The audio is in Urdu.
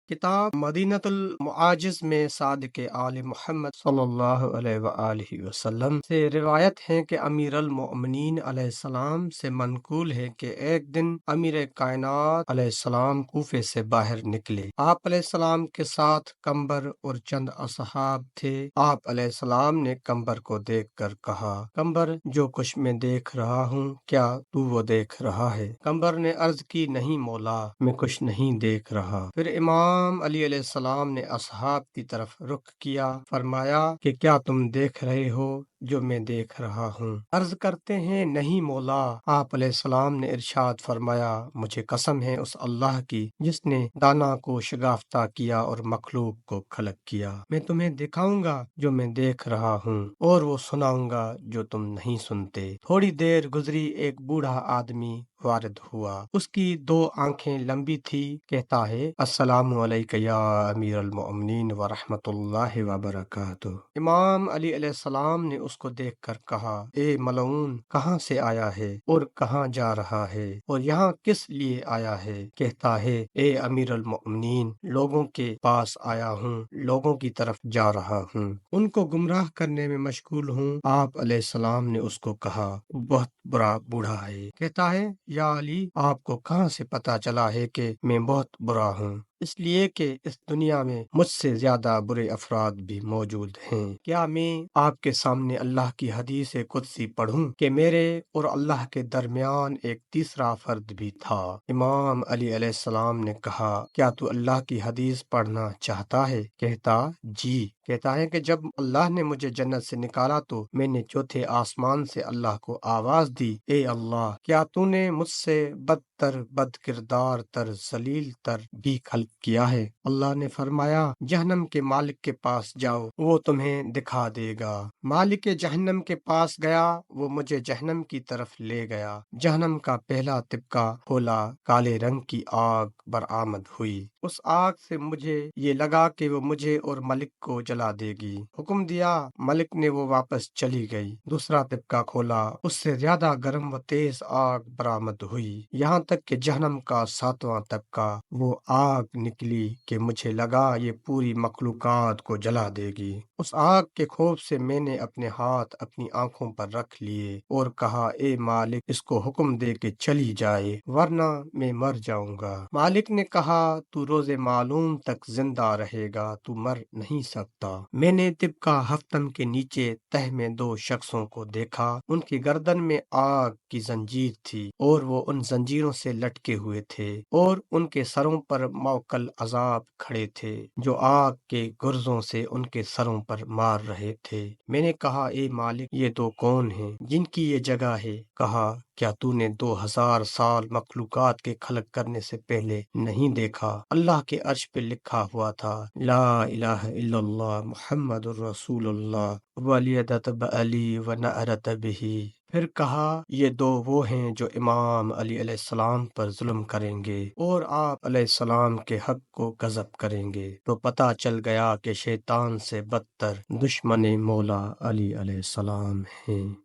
کتاب مدینۃ المعاجز میں صادق آل محمد صلی اللہ علیہ وآلہ وسلم سے روایت ہے کہ امیر المؤمنین علیہ السلام سے منقول ہے کہ ایک دن امیر کائنات علیہ السلام کوفے سے باہر نکلے۔ آپ علیہ السلام کے ساتھ کمبر اور چند اصحاب تھے۔ آپ علیہ السلام نے کمبر کو دیکھ کر کہا، کمبر، جو کچھ میں دیکھ رہا ہوں کیا تو وہ دیکھ رہا ہے؟ کمبر نے عرض کی، نہیں مولا، میں کچھ نہیں دیکھ رہا۔ پھر امام علی علیہ السلام نے اصحاب کی طرف رخ کیا، فرمایا کہ کیا تم دیکھ رہے ہو جو میں دیکھ رہا ہوں؟ عرض کرتے ہیں، نہیں مولا۔ آپ علیہ السلام نے ارشاد فرمایا، مجھے قسم ہے اس اللہ کی جس نے دانا کو شگافتہ کیا اور مخلوق کو خلق کیا، میں تمہیں دکھاؤں گا جو میں دیکھ رہا ہوں اور وہ سناؤں گا جو تم نہیں سنتے۔ تھوڑی دیر گزری، ایک بوڑھا آدمی وارد ہوا۔ اس کی دو آنکھیں لمبی تھی۔ کہتا ہے، السلام علیکم یا امیر المؤمنین ورحمۃ اللہ وبرکاتہ۔ امام علی علیہ السلام نے اس کو دیکھ کر کہا، اے ملعون، کہاں سے آیا ہے اور کہاں جا رہا ہے اور یہاں کس لیے آیا ہے؟ کہتا ہے، اے امیر المؤمنین، لوگوں کے پاس آیا ہوں، لوگوں کی طرف جا رہا ہوں، ان کو گمراہ کرنے میں مشغول ہوں۔ آپ علیہ السلام نے اس کو کہا، بہت برا بوڑھا ہے۔ کہتا ہے، یا علی، آپ کو کہاں سے پتا چلا ہے کہ میں بہت برا ہوں؟ اس لیے کہ اس دنیا میں مجھ سے زیادہ برے افراد بھی موجود ہیں۔ کیا میں آپ کے سامنے اللہ کی حدیث قدسی پڑھوں کہ میرے اور اللہ کے درمیان ایک تیسرا فرد بھی تھا؟ امام علی علیہ السلام نے کہا، کیا تو اللہ کی حدیث پڑھنا چاہتا ہے؟ کہتا، جی۔ کہتا ہے کہ جب اللہ نے مجھے جنت سے نکالا تو میں نے چوتھے آسمان سے اللہ کو آواز دی، اے اللہ، کیا تو نے مجھ سے بدتر، بد کردار تر، ذلیل تر بھی خلق کیا ہے؟ اللہ نے فرمایا، جہنم کے مالک کے پاس جاؤ، وہ تمہیں دکھا دے گا۔ مالک جہنم کے پاس گیا، وہ مجھے جہنم کی طرف لے گیا۔ جہنم کا پہلا طبقہ کھولا، کالے رنگ کی آگ برآمد ہوئی۔ اس آگ سے مجھے یہ لگا کہ وہ مجھے اور ملک کو جلا دے گی۔ حکم دیا، ملک نے، وہ واپس چلی گئی۔ دوسرا طبقہ کھولا، اس سے زیادہ گرم و تیز آگ برآمد ہوئی، یہاں تک کہ جہنم کا ساتواں طبقہ، وہ آگ نکلی کہ مجھے لگا یہ پوری مخلوقات کو جلا دے گی۔ اس آگ کے خوف سے میں نے اپنے ہاتھ اپنی آنکھوں پر رکھ لیے اور کہا، اے مالک، اس کو حکم دے کہ چلی جائے ورنہ میں مر جاؤں گا۔ مالک نے کہا، تو روز معلوم تک زندہ رہے گا، تو مر نہیں سکتا۔ میں نے طبقہ ہفتم کے نیچے تہ میں دو شخصوں کو دیکھا، ان کی گردن میں آگ کی زنجیر تھی اور وہ ان زنجیروں سے لٹکے ہوئے تھے اور ان کے سروں پر موکل عذاب کھڑے تھے جو آگ کے گرزوں سے ان کے سروں پر مار رہے تھے۔ میں نے کہا، اے مالک، یہ دو کون ہیں جن کی یہ جگہ ہے؟ کہا، کیا تو نے 2000 سال مخلوقات کے خلق کرنے سے پہلے نہیں دیکھا؟ اللہ کے عرش پہ لکھا ہوا تھا، لا الہ الا اللہ محمد الرسول اللہ ولیدت بعلی ونعرت بہی۔ پھر کہا، یہ دو وہ ہیں جو امام علی علیہ السلام پر ظلم کریں گے اور آپ علیہ السلام کے حق کو غضب کریں گے۔ تو پتہ چل گیا کہ شیطان سے بدتر دشمن مولا علی علیہ السلام ہیں۔